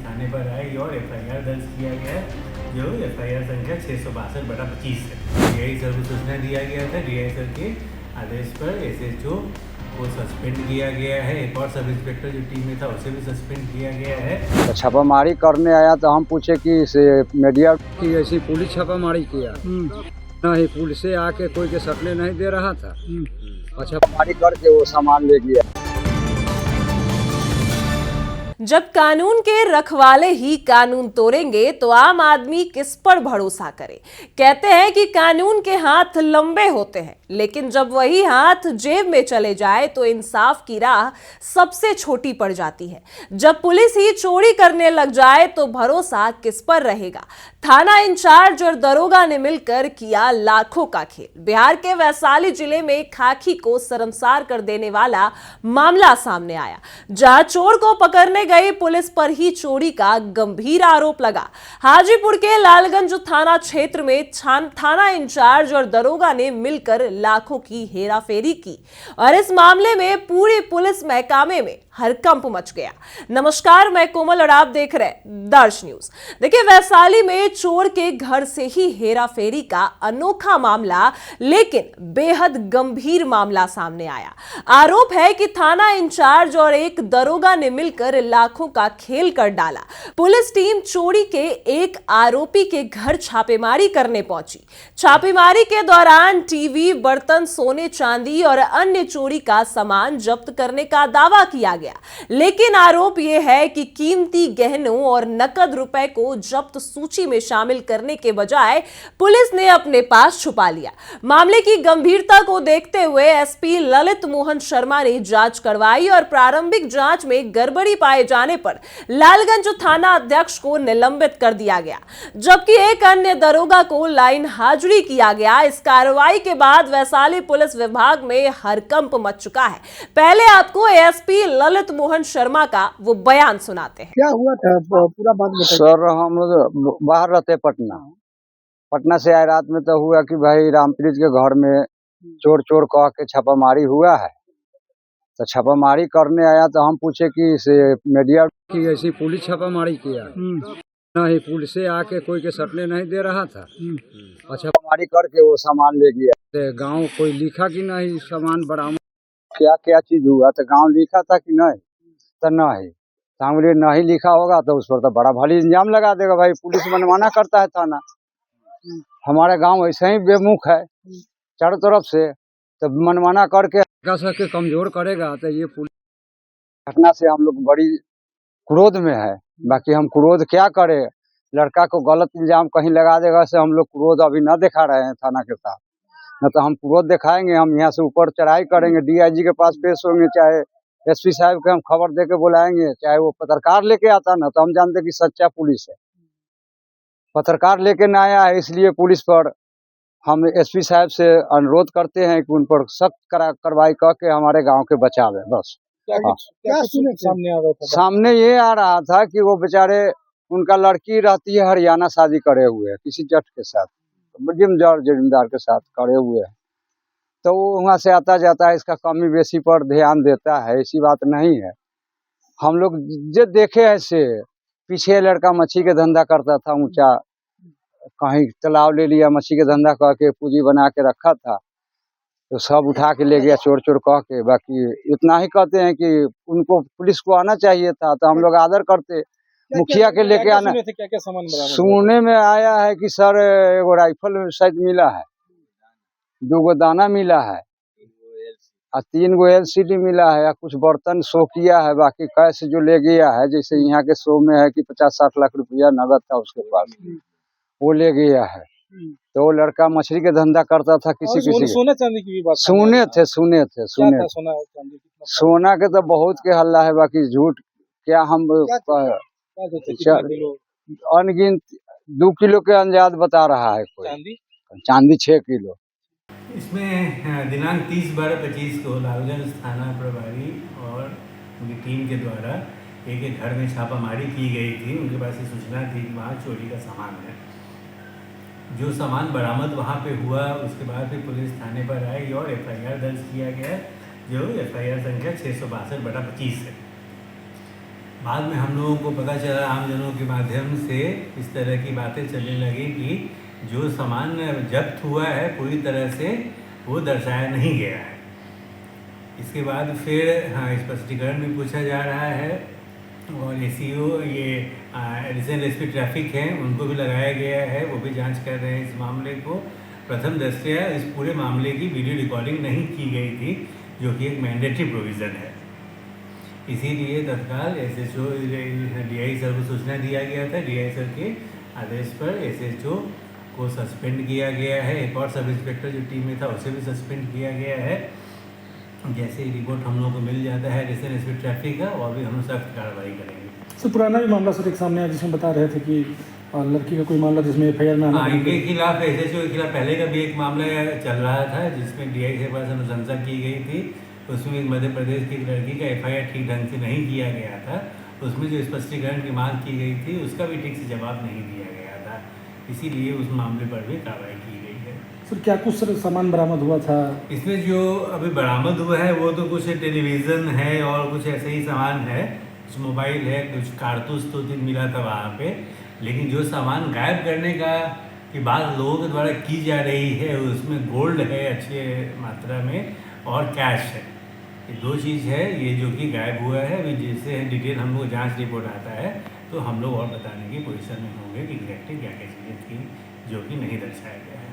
थाने पर आई और एफआईआर दर्ज किया गया है, जो एफआईआर संख्या 662/25 है। डीआई सर को सूचना दिया गया था। डीआई सर के आदेश पर एसएचओ को सस्पेंड किया गया है। एक और सब इंस्पेक्टर जो टीम में था उसे भी सस्पेंड किया गया है। तो छापामारी करने आया तो हम पूछे कि से मीडिया की ऐसी पुलिस छापामारी किया नहीं, पुलिस से आके कोई के सटने नहीं दे रहा था और छापामारी करके वो सामान ले गया। जब कानून के रखवाले ही कानून तोड़ेंगे तो आम आदमी किस पर भरोसा करे। कहते हैं कि कानून के हाथ लंबे होते हैं, लेकिन जब वही हाथ जेब में चले जाए तो इंसाफ की राह सबसे छोटी पड़ जाती है। जब पुलिस ही चोरी करने लग जाए तो भरोसा किस पर रहेगा। थाना इंचार्ज और दरोगा ने मिलकर किया लाखों का खेल। बिहार के वैशाली जिले में खाकी को शर्मसार कर देने वाला मामला सामने आया, जहां चोर को पकड़ने गई पुलिस पर ही चोरी का गंभीर आरोप लगा। हाजीपुर के लालगंज थाना क्षेत्र में थाना इंचार्ज और दरोगा ने मिलकर लाखों की हेराफेरी की और इस मामले में पूरी पुलिस महकमे में हरकंप मच गया। नमस्कार, मैं कोमल और आप देख रहे हैं दर्श न्यूज। देखिए, वैशाली में चोर के घर से ही हेराफेरी का अनोखा मामला, लेकिन बेहद गंभीर मामला सामने आया। आरोप है कि थाना इंचार्ज और एक दरोगा ने मिलकर लाखों का खेल कर डाला। पुलिस टीम चोरी के एक आरोपी के घर छापेमारी करने पहुंची। छापेमारी के दौरान टीवी, बर्तन, सोने चांदी और अन्य चोरी का सामान जब्त करने का दावा किया गया, लेकिन आरोप यह है कि कीमती गहनों और नकद रुपए को जब्त सूची में शामिल करने के बजाय पुलिस ने अपने पास छुपा लिया। मामले की गंभीरता को देखते हुए एसपी ललित मोहन शर्मा ने जांच करवाई और प्रारंभिक जांच में गड़बड़ी पाए जाने पर लालगंज थाना अध्यक्ष को निलंबित कर दिया गया, जबकि एक अन्य दरोगा को लाइन हाजिरी किया गया। इस कार्रवाई के बाद वैशाली पुलिस विभाग में हरकंप मच चुका है। पहले आपको एसपी ललित मोहन शर्मा का वो बयान सुनाते हैं। क्या हुआ था, पूरा बात बताइए। सर, हम बाहर रहते पटना से आए। रात में तो हुआ कि भाई रामप्रीत के घर में चोर चोर कह के छापामारी हुआ है। तो छापामारी करने आया तो हम पूछे कि से मीडिया की ऐसी पुलिस छापामारी किया नहीं, पुलिस से आके कोई के सटने नहीं दे रहा था और छापामारी करके वो सामान ले गया। गांव कोई लिखा कि नहीं सामान बरामद क्या क्या चीज हुआ, तो गांव लिखा था कि नहीं, तो नहीं। सामने नहीं लिखा होगा तो उस पर तो बड़ा भारी इल्जाम लगा देगा। भाई पुलिस मनमाना करता है थाना। हमारा गांव ऐसे ही बेमुख है चारों तरफ से, तो मनमाना करके के कमजोर करेगा। तो ये पुलिस घटना से हम लोग बड़ी क्रोध में है। बाकी हम क्रोध क्या करें, लड़का को गलत इल्जाम कहीं लगा देगा से हम लोग क्रोध अभी न दिखा रहे हैं थाना के साथ, न तो हम क्रोध दिखाएंगे। हम यहाँ से ऊपर चढ़ाई करेंगे, डीआईजी के पास पेश होंगे, चाहे एसपी साहब के हम खबर दे के बुलाएंगे, चाहे वो पत्रकार लेके आता ना, तो हम जानते कि सच्चा पुलिस है। पत्रकार लेके न आया है, इसलिए पुलिस पर हम एसपी साहब से अनुरोध करते हैं कि उन पर सख्त कार्रवाई करके हमारे गांव के बचावे। बस क्या सामने आ रहा था? सामने ये आ रहा था कि वो बेचारे, उनका लड़की रहती है हरियाणा, शादी करे हुए है किसी जट के साथ, जमींदार के साथ करे हुए है। तो वो वहाँ से आता जाता है, इसका कमी बेसी पर ध्यान देता है, ऐसी बात नहीं है। हम लोग जो देखे हैं से पीछे लड़का मच्छी के धंधा करता था, ऊंचा कहीं तालाब ले लिया, मच्छी के धंधा करके पूंजी बना के रखा था, तो सब उठा के ले गया चोर चोर कह के। बाकी इतना ही कहते हैं कि उनको पुलिस को आना चाहिए था, तो हम लोग आदर करते। मुखिया के लेके आना। क्या सामान सुनने में आया है कि सर एगो राइफल शायद मिला है, 2 गो दाना मिला है और 3 गो LCD मिला है, या कुछ बर्तन शो किया है। बाकी कैश जो ले गया है, जैसे यहाँ के शो में है कि 50-60 लाख रुपया नगद था उसके पास, वो ले गया है। तो वो लड़का मछली के धंधा करता था किसी सोना चांदी की भी बात सुने थे। सोना के तो बहुत के हल्ला है, बाकी झूठ क्या हम अनगिनत 2 किलो के अंदाज बता रहा है कोई। चांदी 6 किलो। इसमें दिनांक 30/12/25 को लालगंज थाना प्रभारी और उनकी टीम के द्वारा एक घर में छापामारी की गई थी। उनके पास ये सूचना थी कि वहाँ चोरी का सामान है। जो सामान बरामद वहाँ पे हुआ, उसके बाद फिर पुलिस थाने पर आई और एफआईआर दर्ज किया गया, जो एफआईआर संख्या 662/25 है। बाद में हम लोगों को पता चला आमजनों के माध्यम से इस तरह की बातें चलने लगी कि जो सामान जब्त हुआ है पूरी तरह से वो दर्शाया नहीं गया है। इसके बाद फिर स्पष्टीकरण भी पूछा जा रहा है और एसीओ ये एडिशनल एसपी ट्रैफिक हैं उनको भी लगाया गया है, वो भी जांच कर रहे हैं इस मामले को। प्रथम दृष्टया इस पूरे मामले की वीडियो रिकॉर्डिंग नहीं की गई थी, जो कि एक मैंडेटरी प्रोविज़न है। इसीलिए तत्काल एसएचओ डीआई सर को सूचना दिया गया था। डीआई सर के आदेश पर एसएचओ को सस्पेंड किया गया है। एक और सब इंस्पेक्टर जो टीम में था उसे भी सस्पेंड किया गया है। जैसे ही रिपोर्ट हम लोग को मिल जाता है एडिशनल एसपी ट्रैफिक का, और भी हम सख्त कार्रवाई करेंगे। सर पुराना भी मामला सर एक सामने आया जिसमें बता रहे थे कि लड़की का कोई मामला जिसमें एफआईआर में आना, इनके खिलाफ एसएचओ के खिलाफ पहले का भी एक मामला चल रहा था जिसमें डीआई के पास अनुशंसा की गई थी। उसमें मध्य प्रदेश की लड़की का एफआईआर ठीक ढंग से नहीं किया गया था। उसमें जो स्पष्टीकरण की मांग की गई थी उसका भी ठीक से जवाब नहीं दिया गया था, इसीलिए उस मामले पर भी कार्रवाई की गई है। सर क्या कुछ सर सामान बरामद हुआ था? इसमें जो अभी बरामद हुआ है वो तो कुछ टेलीविज़न है और कुछ ऐसे ही सामान है, कुछ मोबाइल है, कुछ कारतूस तो मिला था वहाँ पे। लेकिन जो सामान गायब करने का की बात लोगों के द्वारा की जा रही है उसमें गोल्ड है अच्छे मात्रा में और कैश है। ये दो चीज़ है ये जो कि गायब हुआ है। अभी जैसे डिटेल हम लोग जांच रिपोर्ट आता है तो हम लोग और बताने की पोजीशन में होंगे कि एग्जैक्टली क्या क्या चीज़ें थी जो कि नहीं दर्शाया गया है।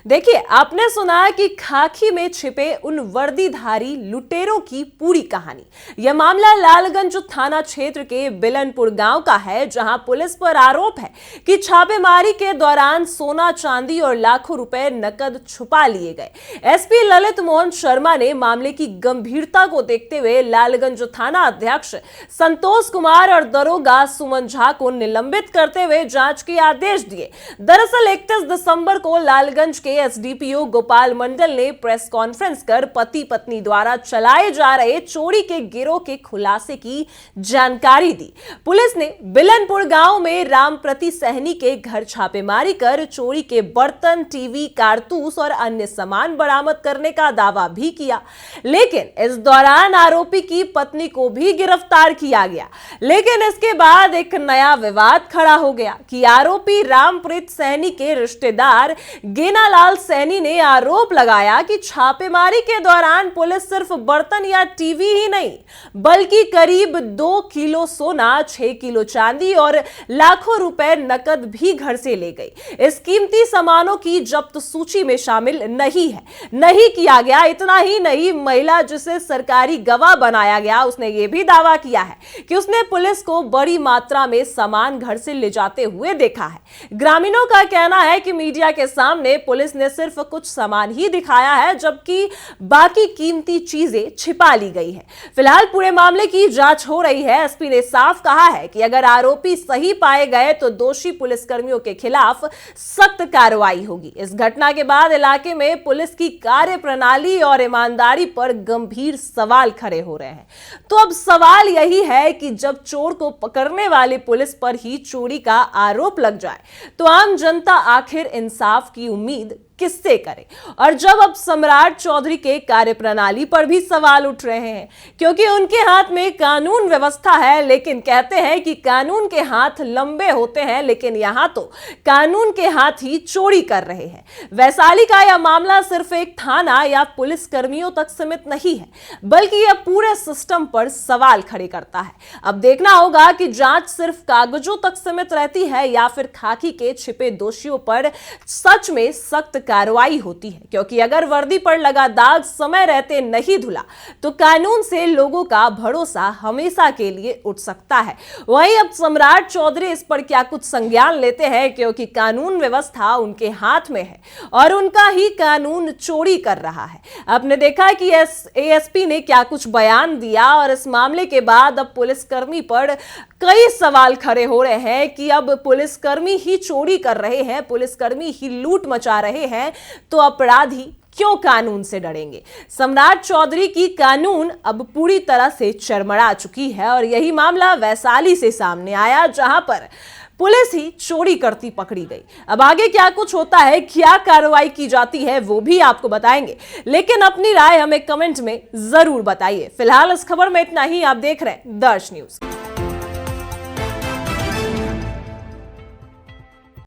देखिए, आपने सुना कि खाकी में छिपे उन वर्दीधारी लुटेरों की पूरी कहानी। यह मामला लालगंज थाना क्षेत्र के बिलनपुर गांव का है, जहां पुलिस पर आरोप है कि छापेमारी के दौरान सोना चांदी और लाखों रुपए नकद छुपा लिए गए। एसपी ललित मोहन शर्मा ने मामले की गंभीरता को देखते हुए लालगंज थाना अध्यक्ष संतोष कुमार और दरोगा सुमन झा को निलंबित करते हुए जांच के आदेश दिए। दरअसल 31 दिसंबर को लालगंज के एसडीपीओ गोपाल मंडल ने प्रेस कॉन्फ्रेंस कर पति पत्नी द्वारा चलाए जा रहे चोरी के गिरोह के खुलासे की जानकारी दी। पुलिस ने बिलनपुर गांव में रामप्रति सहनी के घर छापेमारी कर चोरी के बर्तन, टीवी, कारतूस और अन्य सामान बरामद करने का दावा भी किया। लेकिन इस दौरान आरोपी की पत्नी को भी गिरफ्तार किया गया। लेकिन इसके बाद एक नया विवाद खड़ा हो गया कि आरोपी रामप्रीत सहनी के रिश्तेदार गेनालाल सैनी ने आरोप लगाया कि छापेमारी के दौरान पुलिस सिर्फ बर्तन या टीवी ही नहीं बल्कि करीब 2 किलो सोना, 6 किलो चांदी और लाखों रुपए नकद भी घर से ले गई। इस कीमती सामानों की जब्त सूची में शामिल नहीं किया गया। इतना ही नहीं, महिला जिसे सरकारी गवाह बनाया गया उसने यह भी दावा किया है कि उसने पुलिस को बड़ी मात्रा में सामान घर से ले जाते हुए देखा है। ग्रामीणों का कहना है कि मीडिया के सामने पुलिस ने सिर्फ कुछ सामान ही दिखाया है, जबकि बाकी कीमती चीजें छिपा ली गई है। फिलहाल पूरे मामले की जांच हो रही है। एसपी ने साफ कहा है कि अगर आरोपी सही पाए गए तो दोषी पुलिसकर्मियों के खिलाफ सख्त कार्रवाई होगी। इस घटना के बाद इलाके में पुलिस की कार्यप्रणाली और ईमानदारी पर गंभीर सवाल खड़े हो रहे हैं। तो अब सवाल यही है कि जब चोर को पकड़ने वाली पुलिस पर ही चोरी का आरोप लग जाए तो आम जनता आखिर इंसाफ की उम्मीद किससे करे? और जब अब सम्राट चौधरी के कार्यप्रणाली पर भी सवाल उठ रहे हैं, क्योंकि उनके हाथ में कानून व्यवस्था है, लेकिन कहते हैं कि कानून के हाथ लंबे होते हैं, लेकिन यहां तो कानून के हाथ ही चोरी कर रहे हैं। वैशाली का यह मामला सिर्फ एक थाना या पुलिस कर्मियों तक सीमित नहीं है, बल्कि यह पूरे सिस्टम पर सवाल खड़े करता है। अब देखना होगा कि जांच सिर्फ कागजों तक सीमित रहती है या फिर खाकी के छिपे दोषियों पर सच में सख्त कार्रवाई होती है, क्योंकि अगर वर्दी पर लगा दाग समय रहते नहीं धुला तो कानून से लोगों का भरोसा हमेशा के लिए उठ सकता है। वहीं अब सम्राट चौधरी इस पर क्या कुछ संज्ञान लेते हैं, क्योंकि कानून व्यवस्था उनके हाथ में है और उनका ही कानून चोरी कर रहा है। आपने देखा कि एएसपी ने क्या कुछ बयान दिया और इस मामले के बाद अब पुलिसकर्मी पर कई सवाल खड़े हो रहे हैं कि अब पुलिसकर्मी ही चोरी कर रहे हैं, पुलिसकर्मी ही लूट मचा रहे हैं, तो अपराधी क्यों कानून से डरेंगे? सम्राट चौधरी की कानून अब पूरी तरह से चरमरा चुकी है और यही मामला वैशाली से सामने आया, जहां पर पुलिस ही चोरी करती पकड़ी गई। अब आगे क्या कुछ होता है, क्या कार्रवाई की जाती है, वो भी आपको बताएंगे, लेकिन अपनी राय हमें कमेंट में जरूर बताइए। फिलहाल इस खबर में इतना ही। आप देख रहे हैं दर्श न्यूज।